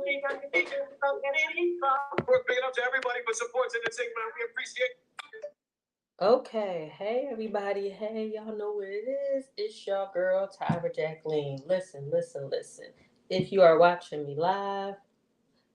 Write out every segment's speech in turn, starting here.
big up to everybody for supporting the segment. We appreciate it. Okay, hey everybody, hey, y'all know what it is. It's your girl Tyra Jacqueline. Listen, listen, listen. If you are watching me live,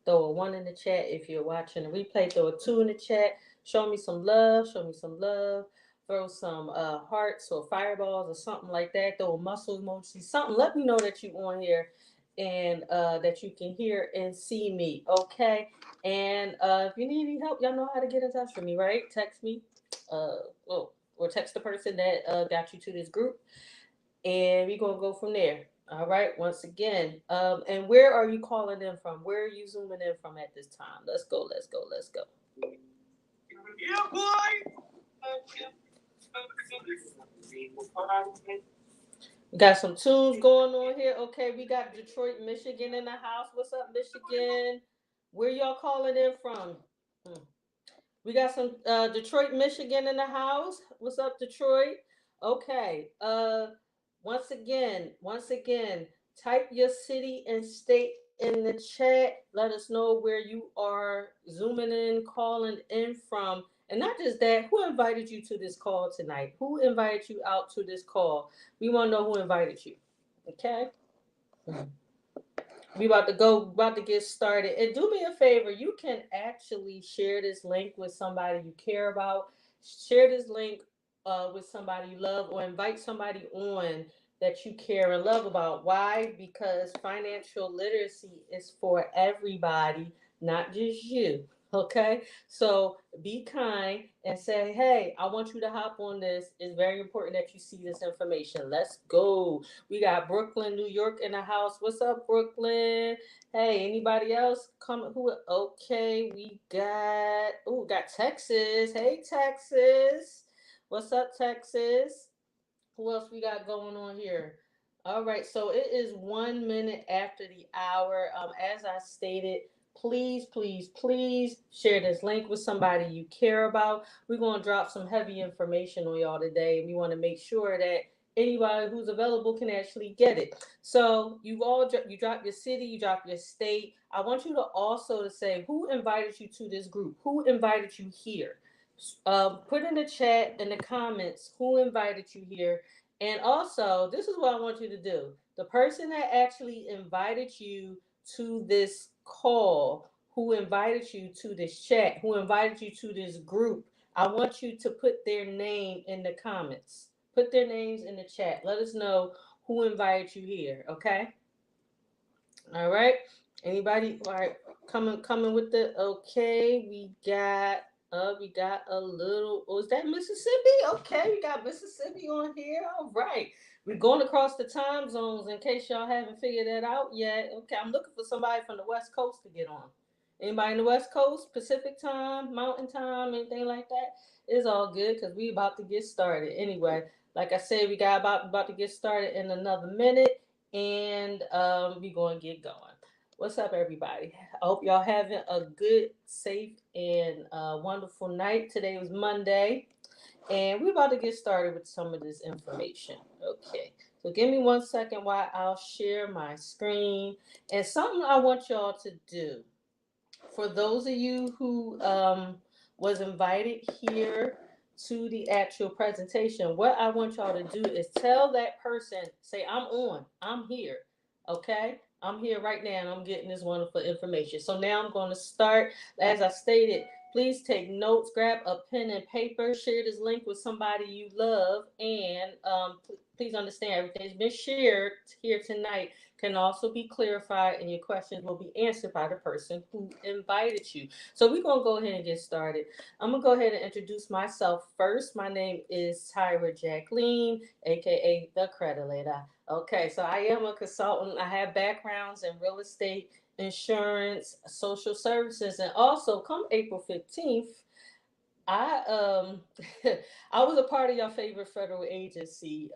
throw a one in the chat. If you're watching the replay, throw a two in the chat. Show me some love. Show me some love. Throw some hearts or fireballs or something like that. Throw a muscle emoji. Something. Let me know that you on here and that you can hear and see me. Okay. And if you need any help, y'all know how to get in touch with me, right? Text me. Or text the person that got you to this group, and we're gonna go from there. All right. Once again, and where are you calling in from? Where are you zooming in from at this time? Let's go. Let's go. Let's go. Yeah, boy. We got some tunes going on here. Okay, we got Detroit, Michigan in the house. What's up, Michigan? Where y'all calling in from? We got some Detroit, Michigan in the house. What's up, Detroit? Okay. Once again, type your city and state in the chat. Let us know where you are zooming in, calling in from. And not just that, who invited you to this call tonight? Who invited you out to this call? We want to know who invited you. Okay? We about to get started. And do me a favor, you can actually share this link with somebody you care about. Share this link with somebody you love, or invite somebody on that you care and love about. Why? Because financial literacy is for everybody, not just you. Okay, so be kind and say, hey, I want you to hop on this. It's very important that you see this information. Let's go. We got Brooklyn, New York in the house. What's up, Brooklyn? Hey, anybody else coming? Who? Okay, got Texas. Hey, Texas. What's up, Texas? Who else we got going on here? All right, so it is 1 minute after the hour. As I stated, please, please, please share this link with somebody you care about. We're gonna drop some heavy information on y'all today. We want to make sure that anybody who's available can actually get it. So you drop your city, you drop your state. I want you to also to say who invited you to this group, who invited you here. Put in the chat in the comments who invited you here. And also, this is what I want you to do. The person that actually invited you to this call, who invited you to this chat, who invited you to this group, I want you to put their name in the comments. Put their names in the chat. Let us know who invited you here, okay? All right. Anybody? All right. Coming with the okay. We got a little. Oh, is that Mississippi? Okay, we got Mississippi on here. All right. We're going across the time zones in case y'all haven't figured that out yet. Okay, I'm looking for somebody from the West Coast to get on. Anybody in the West Coast, Pacific time, Mountain time, anything like that? It's all good because we about to get started. Anyway, like I said, we got about to get started in another minute, and we're going to get going. What's up, everybody? I hope y'all having a good, safe, and wonderful night. Today was Monday, and we're about to get started with some of this information. Okay, so give me 1 second while I'll share my screen. And something I want y'all to do, for those of you who was invited here to the actual presentation, what I want y'all to do is tell that person, say, I'm on, I'm here, okay? I'm here right now and I'm getting this wonderful information. So now I'm going to start. As I stated, please take notes, grab a pen and paper, share this link with somebody you love, and please understand everything's been shared here tonight can also be clarified and your questions will be answered by the person who invited you. So we're going to go ahead and get started. I'm going to go ahead and introduce myself first. My name is Tyra Jacqueline, aka The Creditor. Okay, so I am a consultant. I have backgrounds in real estate, insurance, social services, and also come April 15th, I I was a part of your favorite federal agency,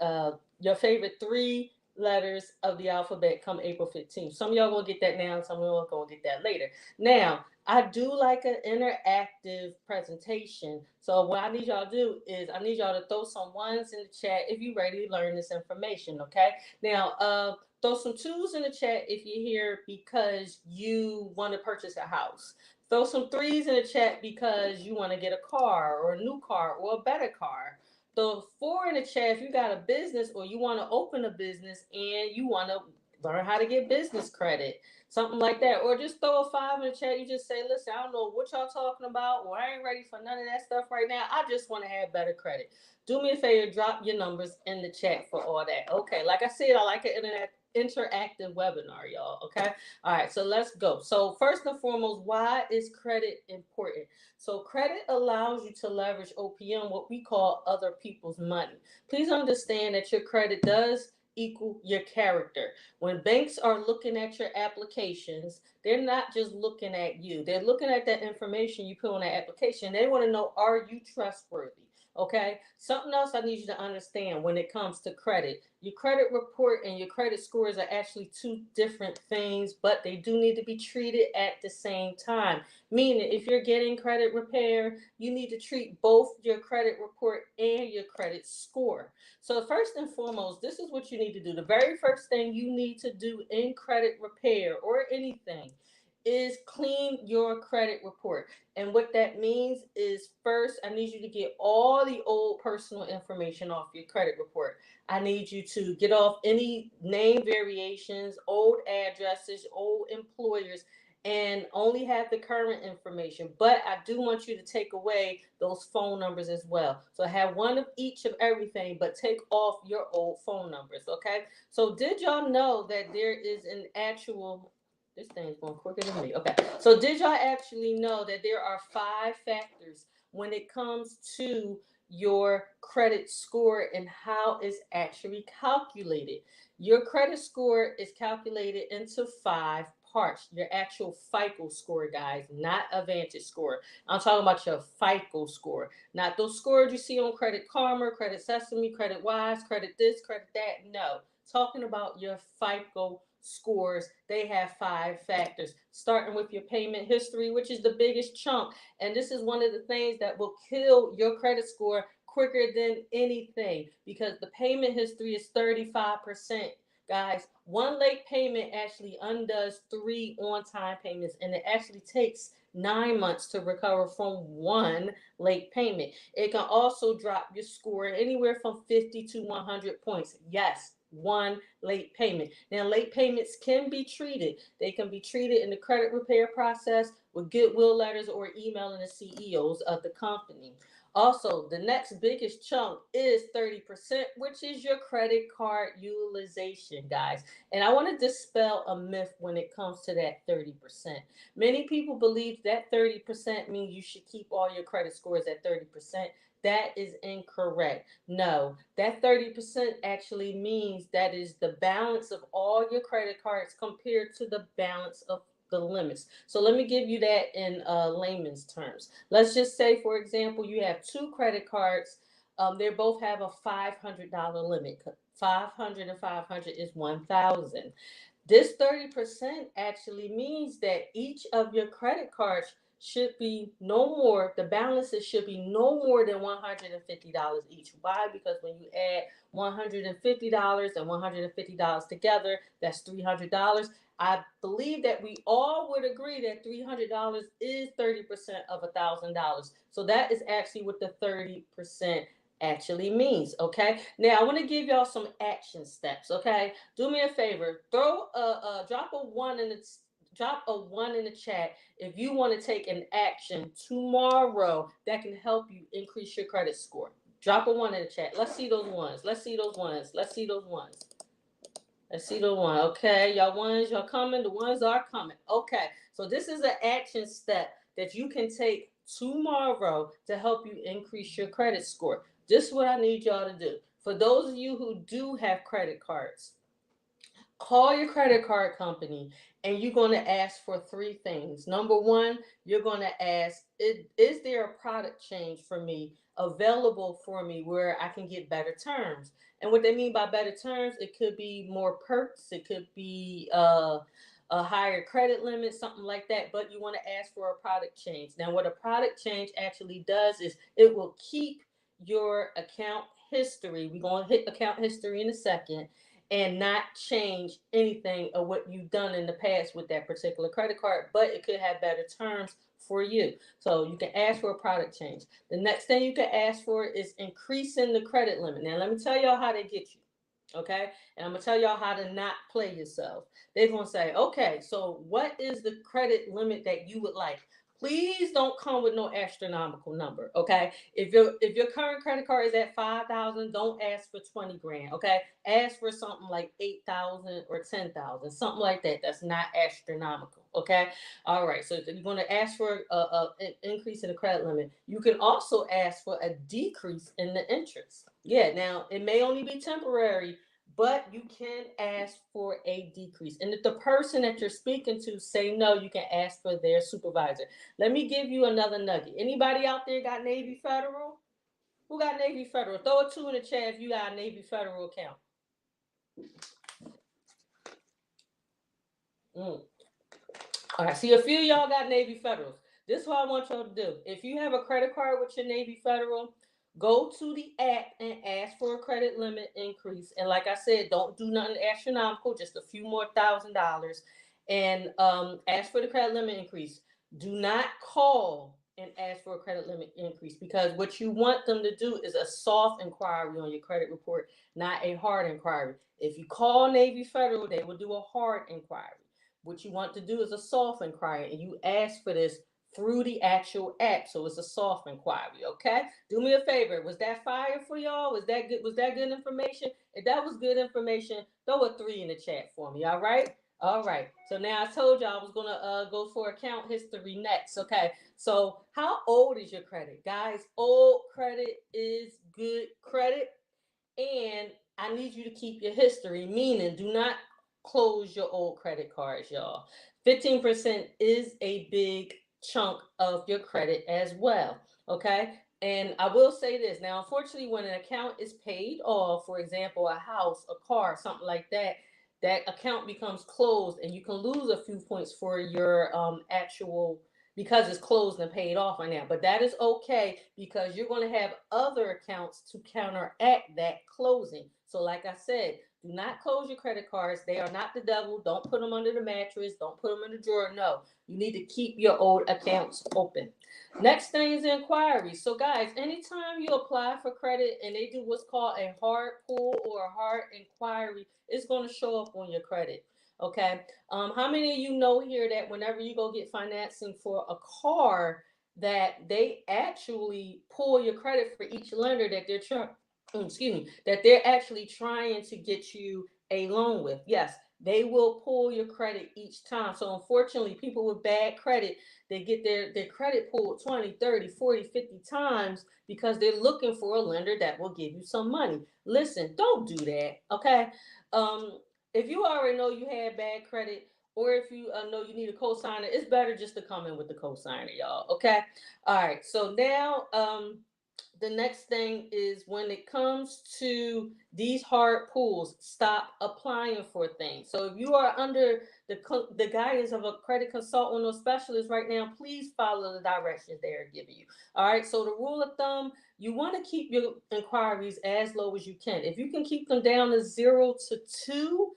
your favorite three letters of the alphabet come April 15th. Some of y'all gonna get that now, some of y'all gonna get that later. Now, I do like an interactive presentation. So what I need y'all to do is I need y'all to throw some ones in the chat if you're ready to learn this information, okay? Now, Throw some twos in the chat if you're here because you want to purchase a house. Throw some threes in the chat because you want to get a car or a new car or a better car. Throw four in the chat if you got a business or you want to open a business and you want to learn how to get business credit, something like that. Or just throw a five in the chat. You just say, listen, I don't know what y'all talking about, or I ain't ready for none of that stuff right now. I just want to have better credit. Do me a favor, drop your numbers in the chat for all that. Okay, like I said, I like an interactive webinar, y'all. Okay, all right, so let's go. So first and foremost, why is credit important? So credit allows you to leverage OPM, what we call other people's money. Please understand that your credit does equal your character. When banks are looking at your applications, they're not just looking at you. They're looking at that information you put on that application. They want to know, are you trustworthy? Okay. Something else I need you to understand when it comes to credit. Your credit report and your credit scores are actually two different things, but they do need to be treated at the same time. Meaning, if you're getting credit repair, you need to treat both your credit report and your credit score. So first and foremost, this is what you need to do. The very first thing you need to do in credit repair or anything is clean your credit report. And what that means is first, I need you to get all the old personal information off your credit report. I need you to get off any name variations, old addresses, old employers, and only have the current information. But I do want you to take away those phone numbers as well. So have one of each of everything, but take off your old phone numbers. Okay. So did y'all know that there is an actual, this thing's going quicker than me. Okay. So did y'all actually know that there are 5 factors when it comes to your credit score and how it's actually calculated? Your credit score is calculated into 5 parts. Your actual FICO score, guys, not a Vantage score. I'm talking about your FICO score, not those scores you see on Credit Karma, Credit Sesame, Credit Wise, Credit this, Credit that. No, talking about your FICO scores. They have 5 factors, starting with your payment history, which is the biggest chunk. And this is one of the things that will kill your credit score quicker than anything, because the payment history is 35%. Guys, one late payment actually undoes 3 on-time payments, and it actually takes 9 months to recover from one late payment. It can also drop your score anywhere from 50 to 100 points. Yes, one late payment. Now, late payments can be treated. They can be treated in the credit repair process with goodwill letters or emailing the CEOs of the company. Also, the next biggest chunk is 30%, which is your credit card utilization, guys. And I want to dispel a myth when it comes to that 30%. Many people believe that 30% means you should keep all your credit scores at 30%. That is incorrect. No, that 30% actually means that is the balance of all your credit cards compared to the balance of the limits. So let me give you that in layman's terms. Let's just say, for example, you have 2 credit cards. They both have a $500 limit. 500 and 500 is 1,000. This 30% actually means that each of your credit cards should be no more, the balances should be no more than $150 each. Why? Because when you add $150 and $150 together, that's $300. I believe that we all would agree that $300 is 30% of $1,000. So that is actually what the 30% actually means. Okay. Now I want to give y'all some action steps. Okay. Do me a favor. Drop a one in the chat if you want to take an action tomorrow that can help you increase your credit score. Drop a one in the chat. Let's see those ones. Let's see those ones. Let's see those ones. Let's see the one. Okay, y'all ones, y'all coming. The ones are coming. Okay, so this is an action step that you can take tomorrow to help you increase your credit score. This is what I need y'all to do. For those of you who do have credit cards, call your credit card company and you're going to ask for 3 things. Number one, you're going to ask, is there a product change for me available for me where I can get better terms? And what they mean by better terms, it could be more perks, it could be a higher credit limit, something like that, but you want to ask for a product change. Now, what a product change actually does is it will keep your account history. We're going to hit account history in a second, and not change anything of what you've done in the past with that particular credit card, but it could have better terms for you. So you can ask for a product change. The next thing you can ask for is increasing the credit limit. Now, let me tell y'all how they get you. Okay. And I'm going to tell y'all how to not play yourself. They're going to say, okay, so what is the credit limit that you would like? Please don't come with no astronomical number. Okay. If your current credit card is at 5,000, don't ask for 20 grand. Okay. Ask for something like 8,000 or 10,000, something like that. That's not astronomical. Okay. All right. So you're going to ask for an increase in the credit limit. You can also ask for a decrease in the interest. Yeah. Now, it may only be temporary, but you can ask for a decrease. And if the person that you're speaking to say no, you can ask for their supervisor. Let me give you another nugget. Anybody out there got Navy Federal? Who got Navy Federal? Throw a 2 in the chat if you got a Navy Federal account. All right, see, a few of y'all got Navy Federals. This is what I want y'all to do. If you have a credit card with your Navy Federal, go to the app and ask for a credit limit increase. And like I said, don't do nothing astronomical, just a few more $1,000, and ask for the credit limit increase. Do not call and ask for a credit limit increase, because what you want them to do is a soft inquiry on your credit report, not a hard inquiry. If you call Navy Federal, they will do a hard inquiry. What you want to do is a soft inquiry, and you ask for this through the actual app. So it's a soft inquiry. Okay. Do me a favor. Was that fire for y'all? Was that good? Was that good information? If that was good information, throw a 3 in the chat for me. All right. All right. So now I told y'all I was gonna go for account history next. Okay. So how old is your credit, guys? Old credit is good credit, and I need you to keep your history. Meaning, do not close your old credit cards, y'all. 15% is a big chunk of your credit as well. Okay. And I will say this now, unfortunately, when an account is paid off, for example, a house, a car, something like that, that account becomes closed, and you can lose a few points for your actual, because it's closed and paid off on that. But that is okay, because you're going to have other accounts to counteract that closing. So, like I said, do not close your credit cards. They are not the devil. Don't put them under the mattress. Don't put them in the drawer. No, you need to keep your old accounts open. Next thing is inquiries. So, guys, anytime you apply for credit and they do what's called a hard pull or a hard inquiry, it's going to show up on your credit. Okay. How many of you know here that whenever you go get financing for a car, that they actually pull your credit for each lender that they're trying, excuse me, that they're actually trying to get you a loan with? Yes, they will pull your credit each time. So unfortunately, people with bad credit, they get their credit pulled 20, 30, 40, 50 times because they're looking for a lender that will give you some money. Listen, don't do that. Okay. Um, if you already know you had bad credit, or if you know you need a cosigner, it's better just to come in with the cosigner, y'all. Okay. All right. So now, the next thing is, when it comes to these hard pulls, stop applying for things. So if you are under the guidance of a credit consultant or specialist right now, please follow the directions they are giving you. All right. So the rule of thumb, you want to keep your inquiries as low as you can. If you can keep them down to 0 to 2,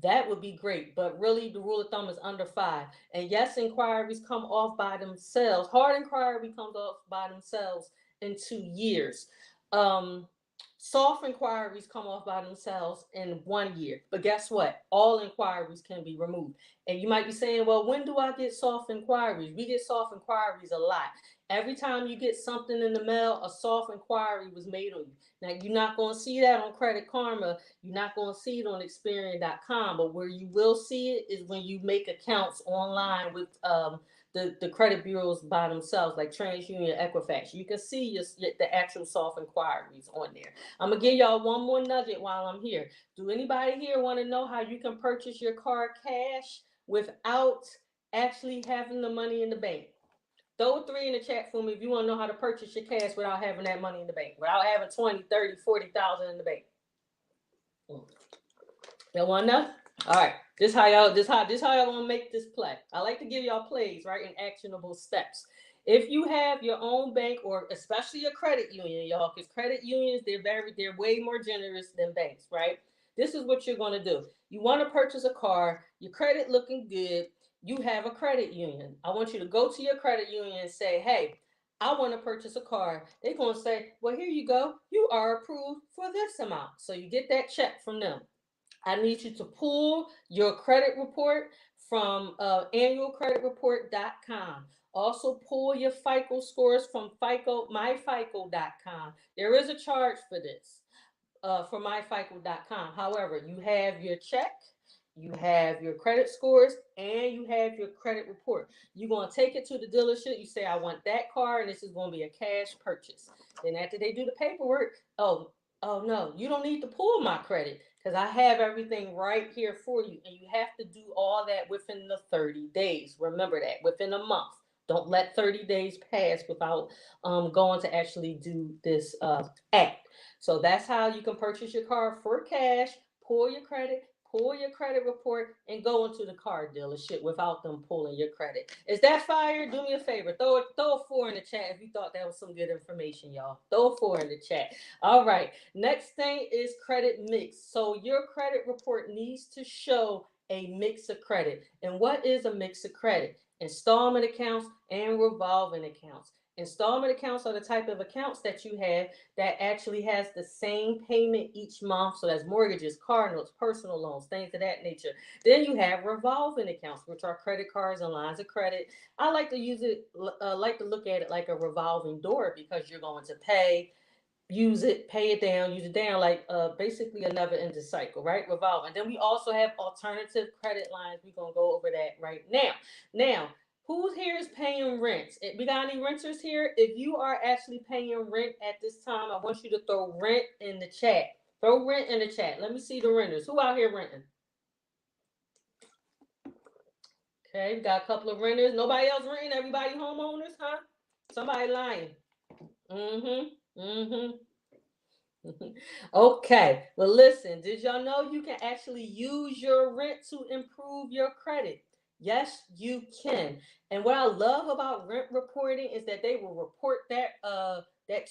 that would be great. But really, the rule of thumb is under 5. And yes, inquiries come off by themselves. Hard inquiry comes off by themselves in 2 years. Um, Soft inquiries come off by themselves in 1 year. But guess what? All inquiries can be removed. And you might be saying, well, when do I get soft inquiries? We get soft inquiries a lot. Every time you get something in the mail, a soft inquiry was made on you. Now, you're not going to see that on Credit Karma. You're not going to see it on Experian.com. But where you will see it is when you make accounts online with the credit bureaus by themselves, like TransUnion, Equifax. You can see the actual soft inquiries on there. I'm going to give y'all one more nugget while I'm here. Do anybody here want to know how you can purchase your car cash without actually having the money in the bank? Throw a 3 in the chat for me if you want to know how to purchase your cash without having that money in the bank, without having 20, 30, 40,000 in the bank. Y'all want to know? All right. This how y'all gonna make this play. I like to give y'all plays, right, and actionable steps. If you have your own bank, or especially a credit union, y'all, because credit unions, they're way more generous than banks, right? This is what you're going to do. You want to purchase a car, your credit looking good, you have a credit union. I want you to go to your credit union and say, hey, I want to purchase a car. They're going to say, well, here you go. You are approved for this amount. So you get that check from them. I need you to pull your credit report from annualcreditreport.com. Also, pull your FICO scores from myfico.com. There is a charge for this for myfico.com. However, you have your check, you have your credit scores, and you have your credit report. You're going to take it to the dealership. You say, I want that car, and this is going to be a cash purchase. Then after they do the paperwork, oh no, you don't need to pull my credit because I have everything right here for you. And you have to do all that within the 30 days. Remember that, within a month. Don't let 30 days pass without going to actually do this act. So that's how you can purchase your car for cash, pull your credit, pull your credit report, and go into the car dealership without them pulling your credit. Is that fire? Do me a favor. Throw a 4 in the chat if you thought that was some good information, y'all. Throw a 4 in the chat. All right. Next thing is credit mix. So your credit report needs to show a mix of credit. And what is a mix of credit? Installment accounts and revolving accounts. Installment accounts are the type of accounts that you have that actually has the same payment each month. So that's mortgages, car notes, personal loans, things of that nature. Then you have revolving accounts, which are credit cards and lines of credit. I like to like to look at it like a revolving door because you're going to pay, use it, pay it down, use it down, like basically a never ending cycle, right? Revolving. Then we also have alternative credit lines. We're gonna go over that right now. Now, who here is paying rent? We got any renters here? If you are actually paying rent at this time, I want you to throw rent in the chat. Throw rent in the chat. Let me see the renters. Who out here renting? Okay, we got a couple of renters. Nobody else renting? Everybody homeowners, huh? Somebody lying. Mm-hmm. Mm-hmm. Okay, well, listen, did y'all know you can actually use your rent to improve your credit? Yes, you can. And what I love about rent reporting is that they will report that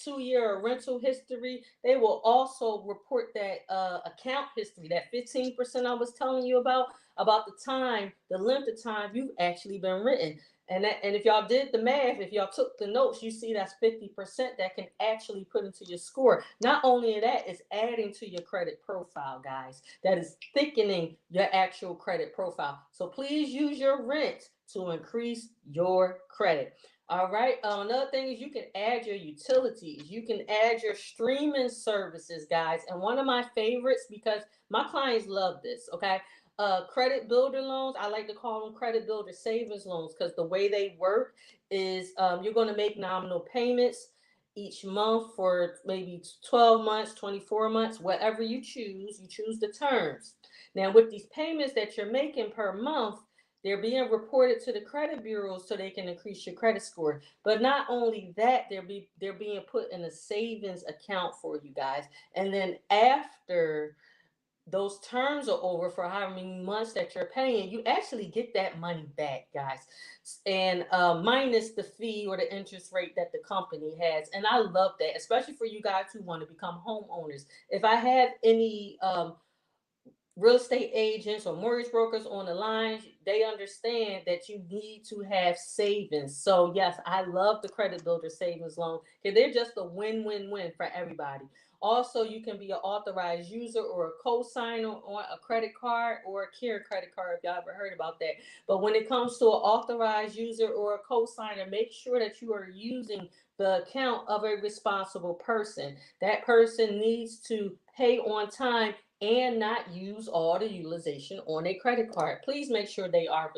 2 year rental history. They will also report that account history, that 15% I was telling you about the time, the length of time you've actually been renting. And if y'all did the math, if y'all took the notes, you see that's 50% that can actually put into your score. Not only that, it's adding to your credit profile, guys. That is thickening your actual credit profile. So please use your rent to increase your credit. All right. Another thing is you can add your utilities. You can add your streaming services, guys. And one of my favorites, because my clients love this, okay? Credit builder loans. I like to call them credit builder savings loans because the way they work is you're going to make nominal payments each month for maybe 12 months, 24 months, whatever you choose. You choose the terms. Now, with these payments that you're making per month, they're being reported to the credit bureaus so they can increase your credit score. But not only that, they're being put in a savings account for you guys. And then after those terms are over for how many months that you're paying, you actually get that money back, guys, and minus the fee or the interest rate that the company has. And I love that, especially for you guys who want to become homeowners. If I have any real estate agents or mortgage brokers on the line, they understand that you need to have savings. So yes, I love the credit builder savings loan because they're just a win-win-win for everybody. Also, you can be an authorized user or a co-signer on a credit card or a care credit card if y'all ever heard about that. But when it comes to an authorized user or a co-signer, make sure that you are using the account of a responsible person. That person needs to pay on time and not use all the utilization on a credit card. Please make sure they are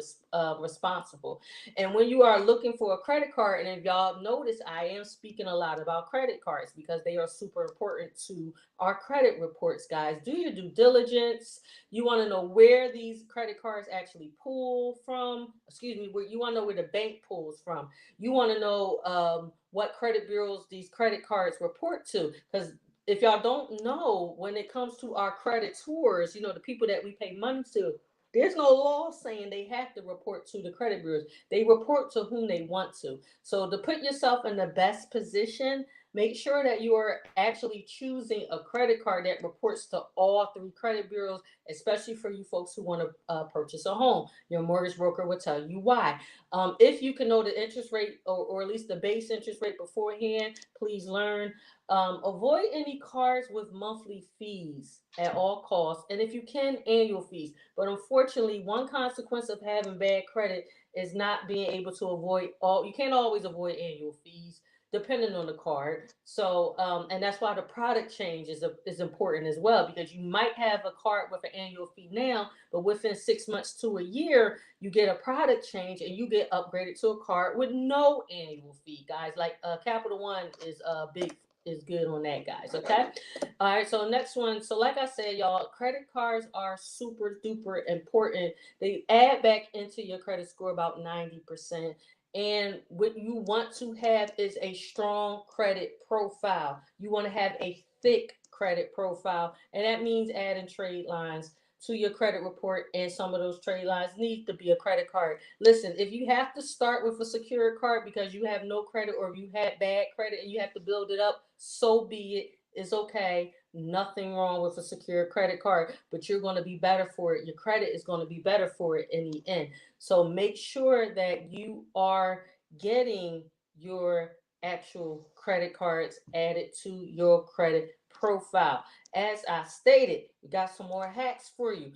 responsible. And when you are looking for a credit card, and if y'all notice, I am speaking a lot about credit cards because they are super important to our credit reports, guys. Do your due diligence. You want to know where these credit cards actually pull from. Excuse me, where you want to know where the bank pulls from. You want to know what credit bureaus these credit cards report to, because if y'all don't know, when it comes to our creditors, the people that we pay money to, there's no law saying they have to report to the credit bureaus. They report to whom they want to. So to put yourself in the best position, Make sure that you are actually choosing a credit card that reports to all three credit bureaus, especially for you folks who want to purchase a home. Your mortgage broker will tell you why. If you can know the interest rate, or at least the base interest rate beforehand, please learn. Avoid any cards with monthly fees at all costs, and if you can, annual fees. But unfortunately, one consequence of having bad credit is not being able to avoid all. You can't always avoid annual fees depending on the card. So, and that's why the product change is important as well, because you might have a card with an annual fee now, but within 6 months to a year, you get a product change and you get upgraded to a card with no annual fee, guys. Like Capital One is good on that, guys. Okay. All right. So next one. So like I said, y'all, credit cards are super duper important. They add back into your credit score about 90%. And what you want to have is a strong credit profile. You want to have a thick credit profile, and that means adding trade lines to your credit report, and some of those trade lines need to be a credit card. Listen, if you have to start with a secured card because you have no credit, or if you had bad credit and you have to build it up, so be it. It's okay. Nothing wrong with a secure credit card, but you're going to be better for it. Your credit is going to be better for it in the end. So make sure that you are getting your actual credit cards added to your credit profile. As I stated, we got some more hacks for you.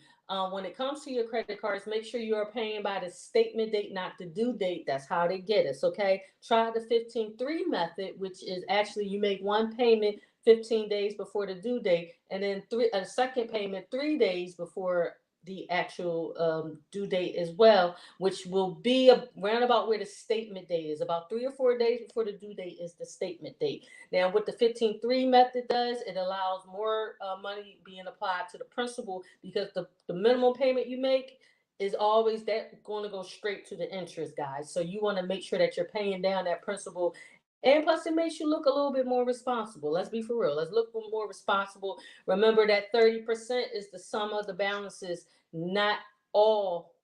When it comes to your credit cards, make sure you are paying by the statement date, not the due date. That's how they get us, okay? Try the 15-3 method, which is actually you make one payment 15 days before the due date, and then a second payment 3 days before the actual due date as well, which will be around about where the statement date is. About 3 or 4 days before the due date is the statement date. Now, what the 15-3 method does, it allows more money being applied to the principal, because the minimum payment you make is always that going to go straight to the interest, guys. So you want to make sure that you're paying down that principal. And plus, it makes you look a little bit more responsible. Let's be for real. Let's look more responsible. Remember that 30% is the sum of the balances, not all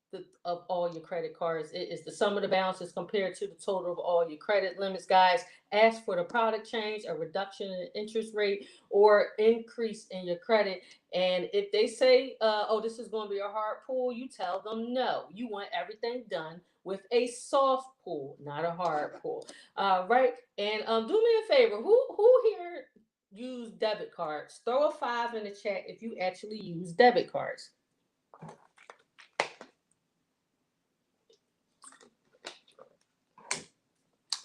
of all your credit cards. It is the sum of the balances compared to the total of all your credit limits, guys. Ask for the product change, a reduction in interest rate, or increase in your credit. And if they say, oh, this is going to be a hard pull, you tell them no. You want everything done with a soft pull, not a hard pull. Right. And do me a favor. Who here use debit cards? Throw a 5 in the chat if you actually use debit cards.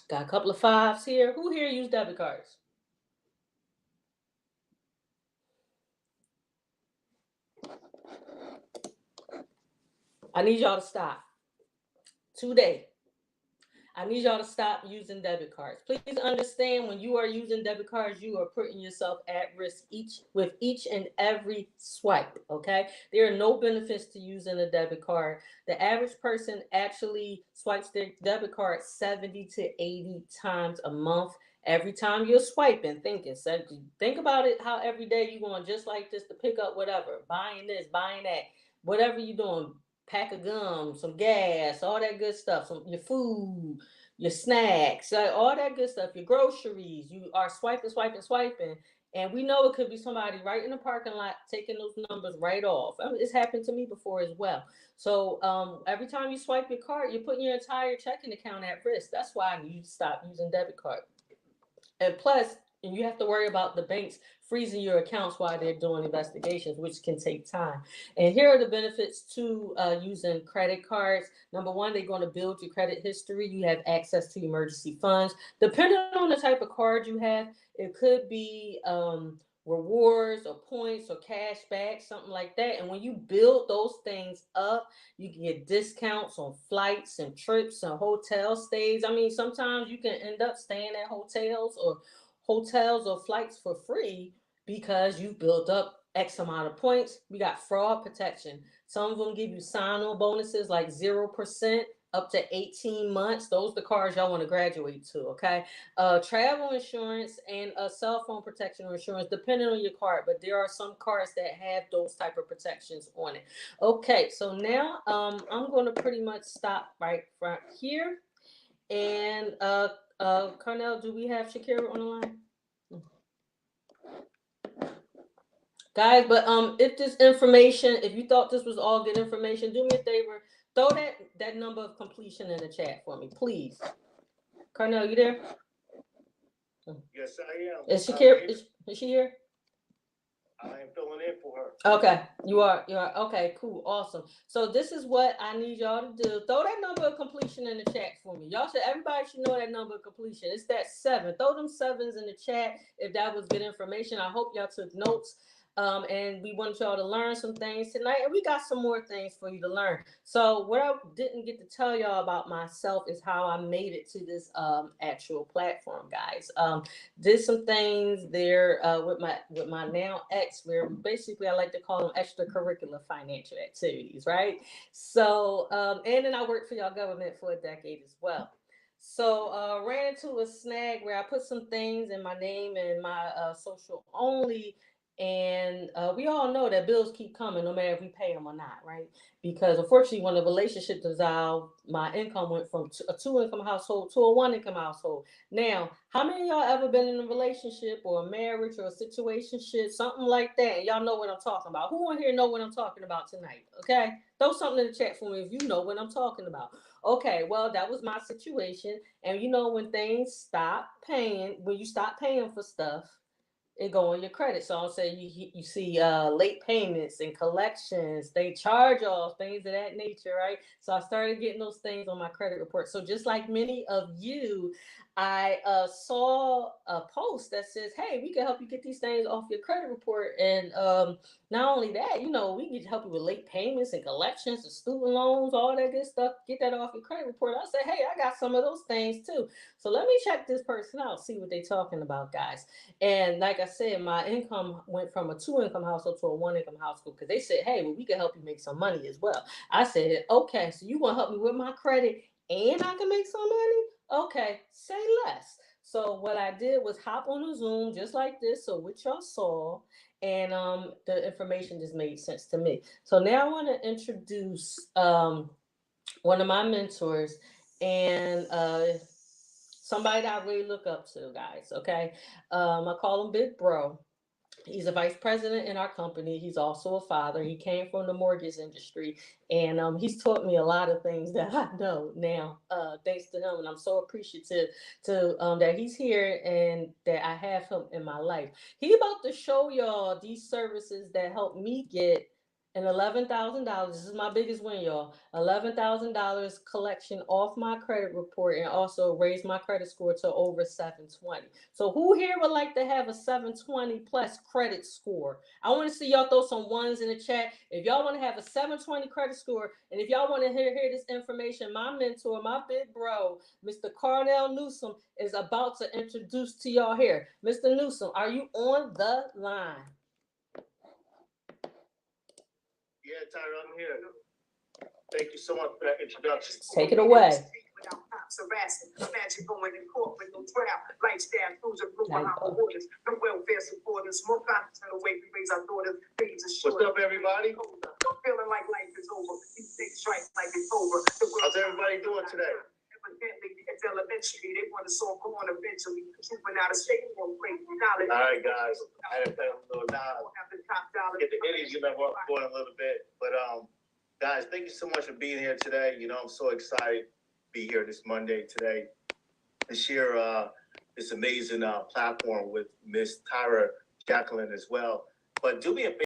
Got a couple of 5s here. Who here use debit cards? I need y'all to stop today. I need y'all to stop using debit cards. Please understand, when you are using debit cards, you are putting yourself at risk each and every swipe. Okay, there are no benefits to using a debit card. The average person actually swipes their debit card 70 to 80 times a month. Every time you're swiping, think about it, how every day you're going just like this to pick up whatever, buying this, buying that, whatever you're doing, pack of gum, some gas, all that good stuff, your food, your snacks, all that good stuff, your groceries. You are swiping, swiping, swiping. And we know it could be somebody right in the parking lot taking those numbers right off. I mean, it's happened to me before as well. So every time you swipe your card, you're putting your entire checking account at risk. That's why you stop using debit card. And plus, and you have to worry about the banks freezing your accounts while they're doing investigations, which can take time. And here are the benefits to using credit cards. Number one, they're going to build your credit history. You have access to emergency funds. Depending on the type of card you have, it could be rewards or points or cash back, something like that. And when you build those things up, you can get discounts on flights and trips and hotel stays. I mean, sometimes you can end up staying at hotels or flights for free because you built up X amount of points. We got fraud protection. Some of them give you sign-on bonuses like 0% up to 18 months. Those are the cards y'all want to graduate to, okay? Travel insurance and cell phone protection or insurance, depending on your card, but there are some cards that have those type of protections on it. Okay, so now I'm going to pretty much stop right here. And Carnell, do we have Shakira on the line? Guys, but if this information, if you thought this was all good information, do me a favor, throw that number of completion in the chat for me, please. Carnell, you there? Yes, I am. Is she here? Is she here? I am filling in for her. Okay, you are. Okay, cool, awesome. So this is what I need y'all to do. Throw that number of completion in the chat for me. Everybody should know that number of completion. It's that 7. Throw them 7s in the chat if that was good information. I hope y'all took notes. And we want y'all to learn some things tonight, and we got some more things for you to learn. So what I didn't get to tell y'all about myself is how I made it to this actual platform, guys. Did some things there with my now ex, where basically I like to call them extracurricular financial activities, right? So and then I worked for y'all government for a decade as well. So ran into a snag where I put some things in my name and my social only, and we all know that bills keep coming no matter if we pay them or not, right? Because unfortunately, when the relationship dissolved, my income went from a 2 income household to a 1 income household. Now, how many of y'all ever been in a relationship or a marriage or a situationship, something like that, and y'all know what I'm talking about? Who on here know what I'm talking about tonight? Okay, throw something in the chat for me if you know what I'm talking about. Okay, well, that was my situation, and when things stop paying, when you stop paying for stuff, it go on your credit. So I'll say you see late payments and collections, they charge off things of that nature, right? So I started getting those things on my credit report. So just like many of you, I saw a post that says, "Hey, we can help you get these things off your credit report." And not only that, we can help you with late payments and collections and student loans, all that good stuff. Get that off your credit report. I said, "Hey, I got some of those things too." So let me check this person out, see what they're talking about, guys. And like I said, my income went from a 2 income household to a 1 income household because they said, "Hey, well, we can help you make some money as well." I said, "Okay, so you want to help me with my credit and I can make some money? Okay, say less." So what I did was hop on a Zoom just like this, so what y'all saw, and the information just made sense to me. So now I want to introduce one of my mentors, and somebody that I really look up to, guys. Okay, I call him Big Bro. He's a vice president in our company. He's also a father. He came from the mortgage industry, and he's taught me a lot of things that I know now, thanks to him. And I'm so appreciative to that he's here and that I have him in my life. He about to show y'all these services that help me get an $11,000. This is my biggest win, y'all. $11,000 collection off my credit report, and also raise my credit score to over 720. So who here would like to have a 720 plus credit score? I want to see y'all throw some ones in the chat. If y'all want to have a 720 credit score, and if y'all want to hear this information, my mentor, my big bro, Mr. Carnell Newsom, is about to introduce to y'all here. Mr. Newsom, are you on the line? Yeah, Tyra, I'm here. Thank you so much for that introduction. Take it away. Imagine going in court with no trial, lifestyle, cruising, blue Bahama waters, no welfare supporters, more confidence in the way we raise our daughters, babies are short. What's up, everybody? Feeling like life is over. These things strike like it's over. How's everybody doing today? Evidently, it's elementary. They want to solve going eventually. Trooping out of state for great knowledge. All right, guys. I had to play a little loud. Get the energy level up going a little bit. But guys, thank you so much for being here today. I'm so excited to be here this Monday today to share this amazing platform with Miss Tyra Jacqueline as well. But do me a favor.